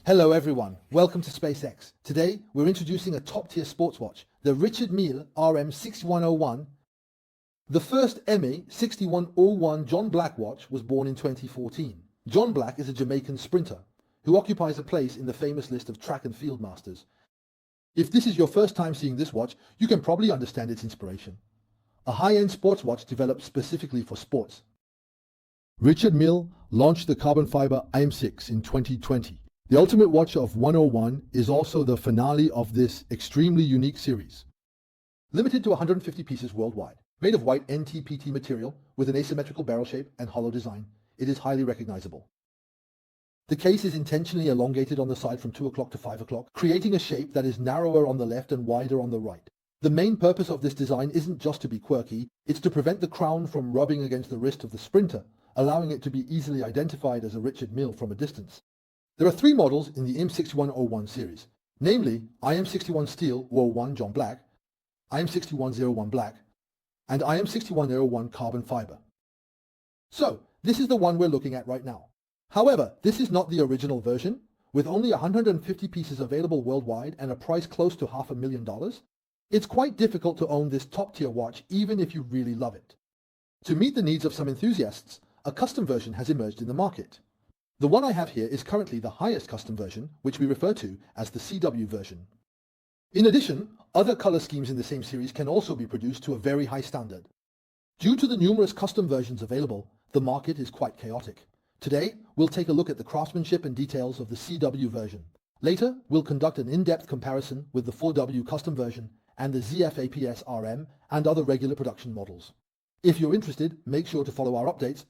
Hello everyone, welcome to SpaceX. Today we're introducing a top-tier sports watch, the Richard Mille RM61-01. The first RM61-01 John Black watch was born in 2014. John Black is a Jamaican sprinter who occupies a place in the famous list of track and field masters. If this is your first time seeing this watch, you can probably understand its inspiration. A high-end sports watch developed specifically for sports. Richard Mille launched the carbon fiber AM6 in 2020. The Ultimate Watch of 101 is also the finale of this extremely unique series. Limited to 150 pieces worldwide, made of white NTPT material with an asymmetrical barrel shape and hollow design, it is highly recognizable. The case is intentionally elongated on the side from 2 o'clock to 5 o'clock, creating a shape that is narrower on the left and wider on the right. The main purpose of this design isn't just to be quirky, it's to prevent the crown from rubbing against the wrist of the sprinter, allowing it to be easily identified as a Richard Mille from a distance. There are 3 models in the RM61-01 series, namely RM61 Steel 01 John Black, RM61-01 Black, and RM61-01 Carbon Fiber. So, this is the one we're looking at right now. However, this is not the original version. With only 150 pieces available worldwide and a price close to $500,000, it's quite difficult to own this top-tier watch even if you really love it. To meet the needs of some enthusiasts, a custom version has emerged in the market. The one I have here is currently the highest custom version, which we refer to as the CW version. In addition, other color schemes in the same series can also be produced to a very high standard. Due to the numerous custom versions available, the market is quite chaotic. Today, we'll take a look at the craftsmanship and details of the CW version. Later, we'll conduct an in-depth comparison with the 4W custom version and the ZF-APS RM and other regular production models. If you're interested, make sure to follow our updates.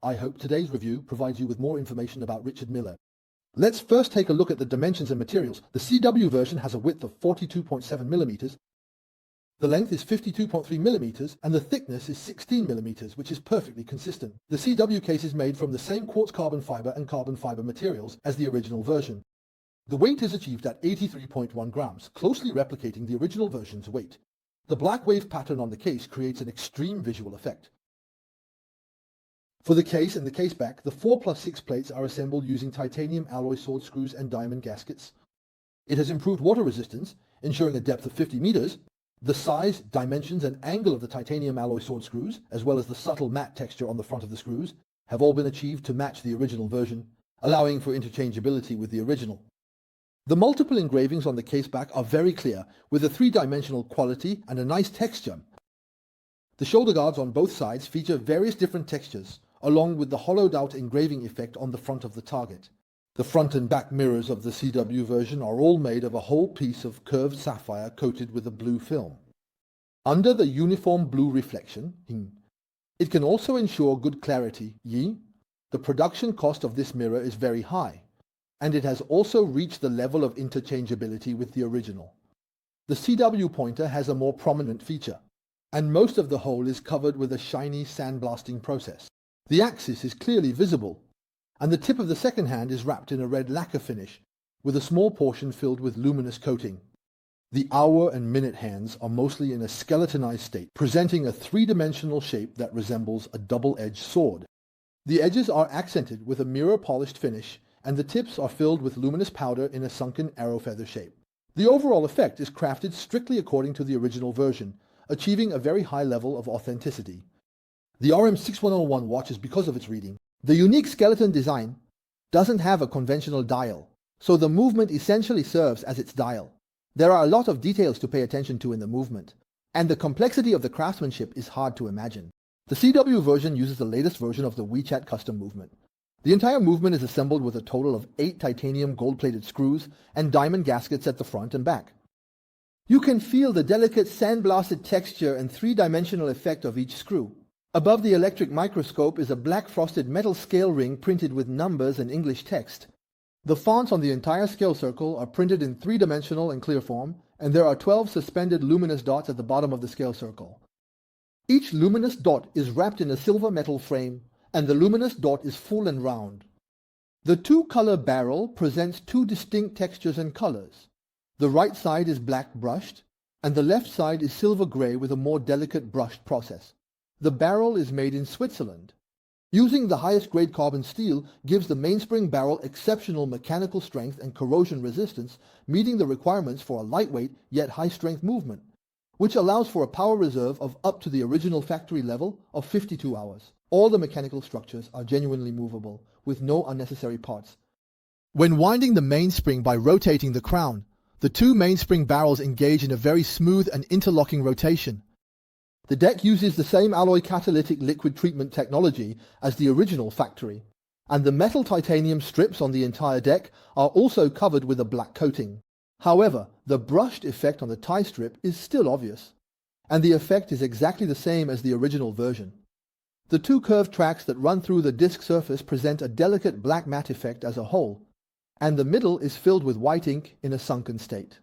I hope today's review provides you with more information about Richard Mille. Let's first take a look at the dimensions and materials. The CW version has a width of 42.7 millimeters, the length is 52.3 millimeters, and the thickness is 16 millimeters, which is perfectly consistent. The CW case is made from the same quartz carbon fiber and carbon fiber materials as the original version. The weight is achieved at 83.1 grams, closely replicating the original version's weight. The black wave pattern on the case creates an extreme visual effect. For the case and the case back, the 4+6 plates are assembled using titanium alloy sword screws and diamond gaskets. It has improved water resistance, ensuring a depth of 50 meters. The size, dimensions, and angle of the titanium alloy sword screws, as well as the subtle matte texture on the front of the screws, have all been achieved to match the original version, allowing for interchangeability with the original. The multiple engravings on the case back are very clear, with a 3-dimensional quality and a nice texture. The shoulder guards on both sides feature various different textures, along with the hollowed-out engraving effect on the front of the target. The front and back mirrors of the CW version are all made of a whole piece of curved sapphire coated with a blue film. Under the uniform blue reflection, it can also ensure good clarity. The production cost of this mirror is very high, and it has also reached the level of interchangeability with the original. The CW pointer has a more prominent feature, and most of the whole is covered with a shiny sandblasting process. The axis is clearly visible, and the tip of the second hand is wrapped in a red lacquer finish, with a small portion filled with luminous coating. The hour and minute hands are mostly in a skeletonized state, presenting a 3-dimensional shape that resembles a double-edged sword. The edges are accented with a mirror-polished finish, and the tips are filled with luminous powder in a sunken arrow feather shape. The overall effect is crafted strictly according to the original version, achieving a very high level of authenticity. The RM61-01 watch is because of its reading. The unique skeleton design doesn't have a conventional dial, so the movement essentially serves as its dial. There are a lot of details to pay attention to in the movement, and the complexity of the craftsmanship is hard to imagine. The CW version uses the latest version of the WeChat custom movement. The entire movement is assembled with a total of 8 titanium gold-plated screws and diamond gaskets at the front and back. You can feel the delicate sandblasted texture and 3-dimensional effect of each screw. Above the electric microscope is a black frosted metal scale ring printed with numbers and English text. The fonts on the entire scale circle are printed in 3-dimensional and clear form, and there are 12 suspended luminous dots at the bottom of the scale circle. Each luminous dot is wrapped in a silver metal frame, and the luminous dot is full and round. The 2-color barrel presents 2 distinct textures and colors. The right side is black brushed, and the left side is silver gray with a more delicate brushed process. The barrel is made in Switzerland. Using the highest grade carbon steel gives the mainspring barrel exceptional mechanical strength and corrosion resistance, meeting the requirements for a lightweight yet high-strength movement, which allows for a power reserve of up to the original factory level of 52 hours. All the mechanical structures are genuinely movable, with no unnecessary parts. When winding the mainspring by rotating the crown, the two mainspring barrels engage in a very smooth and interlocking rotation. The deck uses the same alloy catalytic liquid treatment technology as the original factory, and the metal titanium strips on the entire deck are also covered with a black coating. However, the brushed effect on the tie strip is still obvious, and the effect is exactly the same as the original version. The two curved tracks that run through the disc surface present a delicate black matte effect as a whole, and the middle is filled with white ink in a sunken state.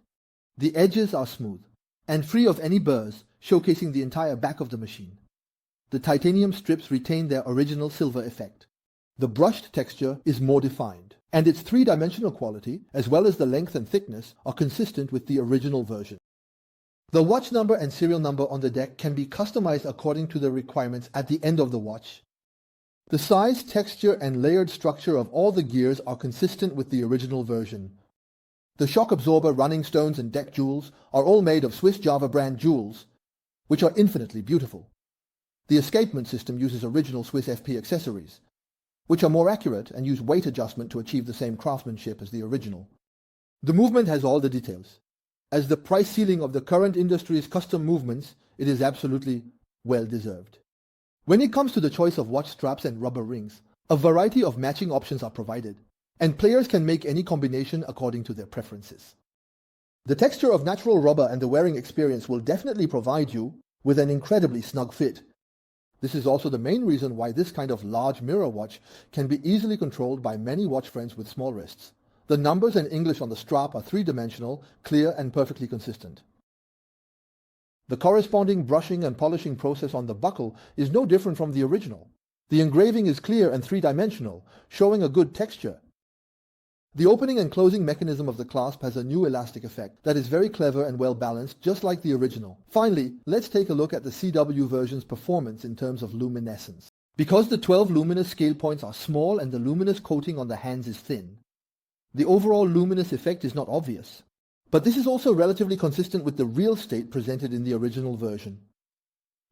The edges are smooth and free of any burrs, showcasing the entire back of the machine. The titanium strips retain their original silver effect. The brushed texture is more defined, and its three-dimensional quality, as well as the length and thickness, are consistent with the original version. The watch number and serial number on the deck can be customized according to the requirements at the end of the watch. The size, texture, and layered structure of all the gears are consistent with the original version. The shock absorber, running stones, and deck jewels are all made of Swiss Java brand jewels, which are infinitely beautiful. The escapement system uses original Swiss FP accessories, which are more accurate and use weight adjustment to achieve the same craftsmanship as the original. The movement has all the details. As the price ceiling of the current industry's custom movements, it is absolutely well deserved. When it comes to the choice of watch straps and rubber rings, a variety of matching options are provided, and players can make any combination according to their preferences. The texture of natural rubber and the wearing experience will definitely provide you with an incredibly snug fit. This is also the main reason why this kind of large mirror watch can be easily controlled by many watch friends with small wrists. The numbers and English on the strap are three-dimensional, clear, and perfectly consistent. The corresponding brushing and polishing process on the buckle is no different from the original. The engraving is clear and three-dimensional, showing a good texture. The opening and closing mechanism of the clasp has a new elastic effect that is very clever and well balanced, just like the original. Finally, let's take a look at the CW version's performance in terms of luminescence. Because the 12 luminous scale points are small and the luminous coating on the hands is thin, the overall luminous effect is not obvious. But this is also relatively consistent with the real state presented in the original version.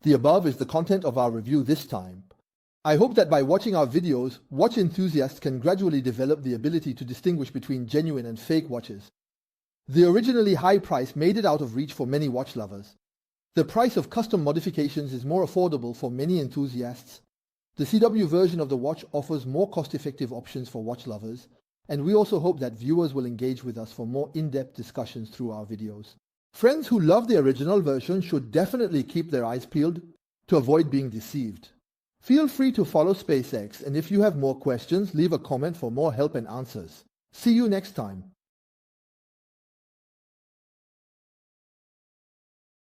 The above is the content of our review this time. I hope that by watching our videos, watch enthusiasts can gradually develop the ability to distinguish between genuine and fake watches. The originally high price made it out of reach for many watch lovers. The price of custom modifications is more affordable for many enthusiasts. The CW version of the watch offers more cost-effective options for watch lovers, and we also hope that viewers will engage with us for more in-depth discussions through our videos. Friends who love the original version should definitely keep their eyes peeled to avoid being deceived. Feel free to follow SpaceX, and if you have more questions, leave a comment for more help and answers. See you next time.